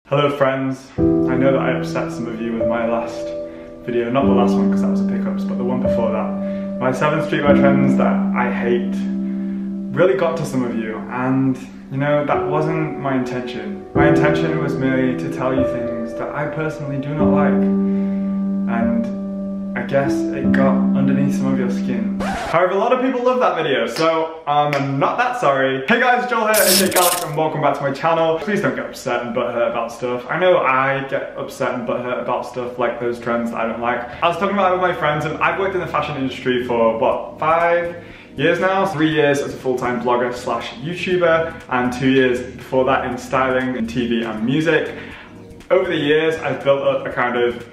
Hello friends, I know that I upset some of you with my last video, not the last one because that was a pickups, but the one before that. My 7 streetwear trends that I hate really got to some of you, and you know, that wasn't my intention. My intention was merely to tell you things that I personally do not like, and I guess it got underneath some of your skin. However, a lot of people love that video, so I'm not that sorry. Hey guys, Joel here, aka Gallucks, and welcome back to my channel. Please don't get upset and butthurt about stuff. I know I get upset and butthurt about stuff like those trends that I don't like. I was talking about it with my friends, and I've worked in the fashion industry for, what, 5 years now? 3 years as a full-time blogger slash YouTuber, and 2 years before that in styling and TV and music. Over the years, I've built up a kind of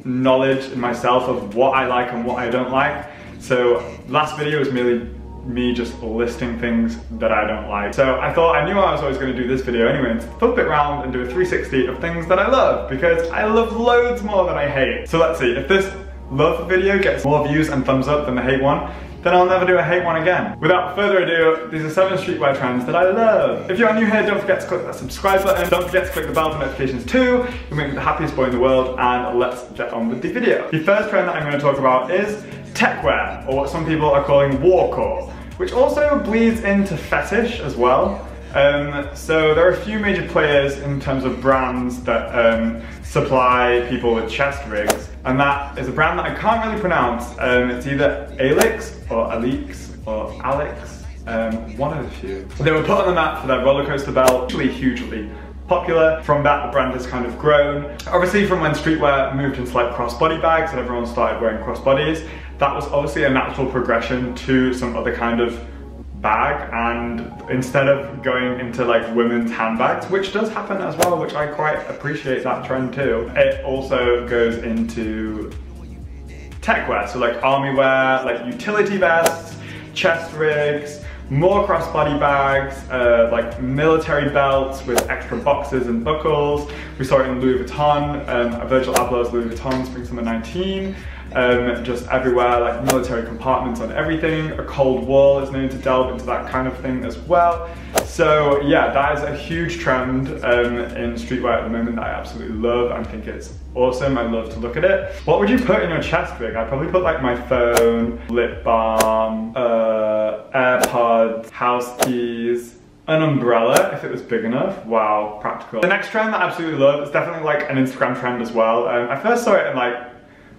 knowledge in myself of what I like and what I don't like. So last video was merely me just listing things that I don't like. So I thought, I knew I was always going to do this video anyway, and flip it around and do a 360 of things that I love, because I love loads more than I hate. So let's see, if this love video gets more views and thumbs up than the hate one, then I'll never do a hate one again. Without further ado, these are 7 streetwear trends that I love. If you are new here, don't forget to click that subscribe button. Don't forget to click the bell for notifications too. You'll make me the happiest boy in the world, and let's get on with the video. The first trend that I'm going to talk about is techwear, or what some people are calling warcore, which also bleeds into fetish as well. So there are a few major players in terms of brands that supply people with chest rigs, and that is a brand that I can't really pronounce. It's either alyx or alyx or alyx, one of the few. They were put on the map for their roller coaster belt, hugely popular. From that, the brand has kind of grown. Obviously, from when streetwear moved into like crossbody bags and everyone started wearing crossbodies, that was obviously a natural progression to some other kind of bag, and instead of going into like women's handbags, which does happen as well, which I quite appreciate that trend too, it also goes into techwear, so like army wear, like utility vests, chest rigs, more crossbody bags, like military belts with extra boxes and buckles. We saw it in Louis Vuitton, Virgil Abloh's Louis Vuitton Spring Summer 19. Just everywhere, like military compartments on everything. A cold wall is known to delve into that kind of thing as well. So yeah, that is a huge trend in streetwear at the moment that I absolutely love and think it's awesome. I love to look at it. What would you put in your chest rig? I'd probably put like my phone, lip balm, AirPods, house keys, an umbrella if it was big enough. Wow, practical. The next trend that I absolutely love is definitely like an Instagram trend as well. I first saw it in like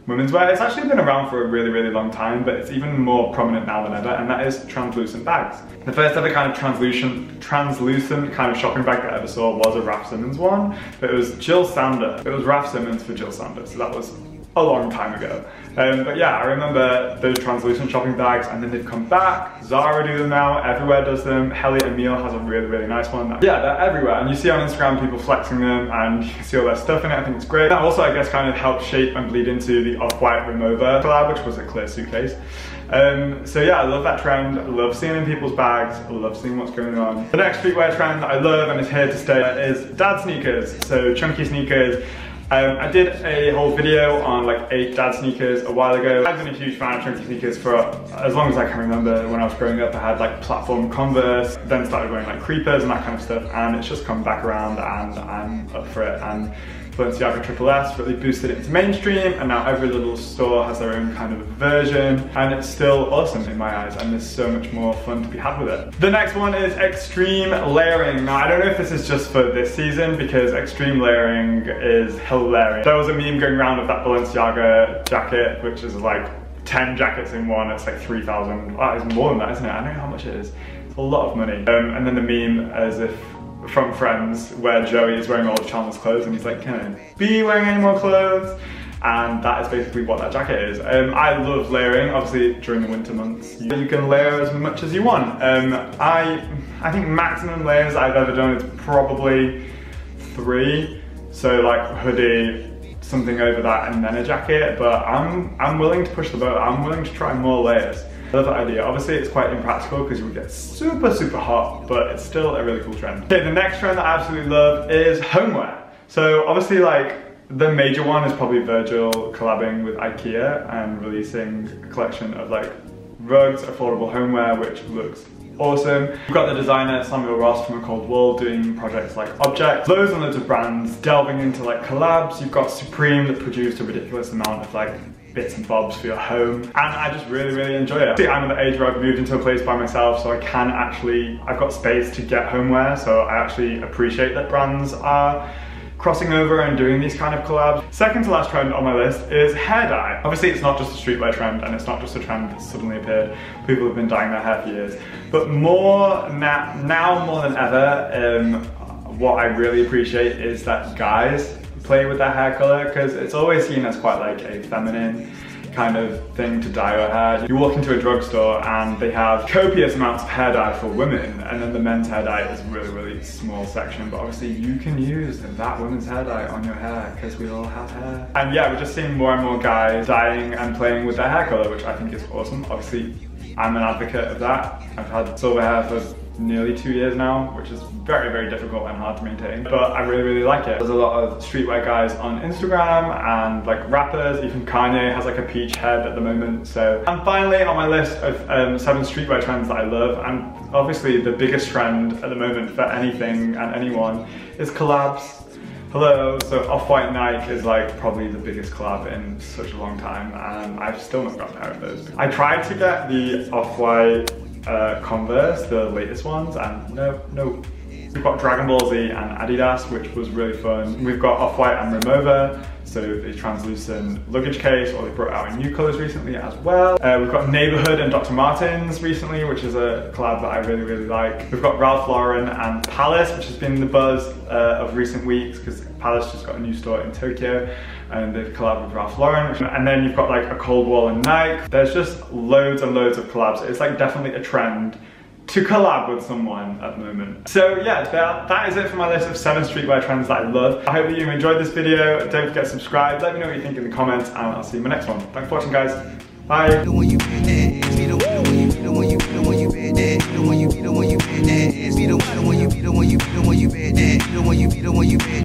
women's wear. It's actually been around for a really long time, but it's even more prominent now than ever, and that is translucent bags. The first ever kind of translucent kind of shopping bag that I ever saw was a Raf Simons one, but it was Jill Sander. It was Raf Simons for Jill Sander, so that was a long time ago. But yeah, I remember those translucent shopping bags, and then they've come back. Zara do them now, everywhere does them. Helly Emile has a really nice one. Yeah, they're everywhere, and you see on Instagram people flexing them, and you can see all their stuff in it. I think it's great. That also, I guess, kind of helped shape and bleed into the Off-White Remover collab, which was a clear suitcase. So yeah, I love that trend. I love seeing in people's bags. I love seeing what's going on. The next streetwear trend that I love and is here to stay is dad sneakers. So chunky sneakers. I did a whole video on like 8 dad sneakers a while ago. I've been a huge fan of chunky sneakers for as long as I can remember. When I was growing up, I had like platform Converse, then started wearing like creepers and that kind of stuff, and it's just come back around and I'm up for it. And Balenciaga Triple S really boosted it into mainstream, and now every little store has their own kind of version, and it's still awesome in my eyes, and there's so much more fun to be had with it. The next one is extreme layering. Now I don't know if this is just for this season, because extreme layering is hilarious. There was a meme going around of that Balenciaga jacket, which is like 10 jackets in one. It's like 3,000. Oh, it's more than that, isn't it? I don't know how much it is. It's a lot of money. And then the meme as if from Friends, where Joey is wearing all of Chandler's clothes and he's like, can I be wearing any more clothes? And that is basically what that jacket is. I love layering. Obviously during the winter months you can layer as much as you want. I think maximum layers I've ever done is probably 3. So like hoodie, something over that, and then a jacket. But I'm willing to push the boat. I'm willing to try more layers. I love that idea. Obviously it's quite impractical because you would get super hot, but it's still a really cool trend. Okay, the next trend that I absolutely love is homeware. So obviously like the major one is probably Virgil collabing with IKEA and releasing a collection of like rugs, affordable homeware, which looks awesome. We've got the designer Samuel Ross from A Cold Wool doing projects like Objects, loads and loads of brands delving into like collabs. You've got Supreme that produced a ridiculous amount of like bits and bobs for your home, and I just really enjoy it. See, I'm at the age where I've moved into a place by myself, so I can actually, I've got space to get homeware, so I actually appreciate that brands are crossing over and doing these kind of collabs. Second to last trend on my list is hair dye. Obviously it's not just a streetwear trend, and it's not just a trend that suddenly appeared. People have been dyeing their hair for years. But now more than ever, what I really appreciate is that guys play with their hair color, because it's always seen as quite like a feminine kind of thing to dye your hair. You walk into a drugstore and they have copious amounts of hair dye for women, and then the men's hair dye is a really small section, but obviously you can use that women's hair dye on your hair because we all have hair. And yeah, we're just seeing more and more guys dyeing and playing with their hair color, which I think is awesome. Obviously I'm an advocate of that. I've had silver hair for nearly 2 years now, which is very difficult and hard to maintain, but I really like it. There's a lot of streetwear guys on Instagram and like rappers. Even Kanye has like a peach head at the moment. So, and finally on my list of 7 streetwear trends that I love, and obviously the biggest trend at the moment for anything and anyone is collabs. Hello, so Off-White Nike is like probably the biggest collab in such a long time, and I've still not got a pair of those. I tried to get the Off-White Converse, the latest ones, and no. We've got Dragon Ball Z and Adidas, which was really fun. We've got Off-White and Remova, so the translucent luggage case, or they brought out in new colours recently as well. We've got Neighbourhood and Dr. Martens recently, which is a collab that I really like. We've got Ralph Lauren and Palace, which has been the buzz of recent weeks, because Palace just got a new store in Tokyo, and they've collabed with Ralph Lauren. And then you've got like A Cold Wool and Nike. There's just loads and loads of collabs. It's like definitely a trend to collab with someone at the moment. So yeah, that is it for my list of 7 streetwear trends that I love. I hope that you enjoyed this video. Don't forget to subscribe. Let me know what you think in the comments, and I'll see you in my next one. Thanks for watching, guys. Bye.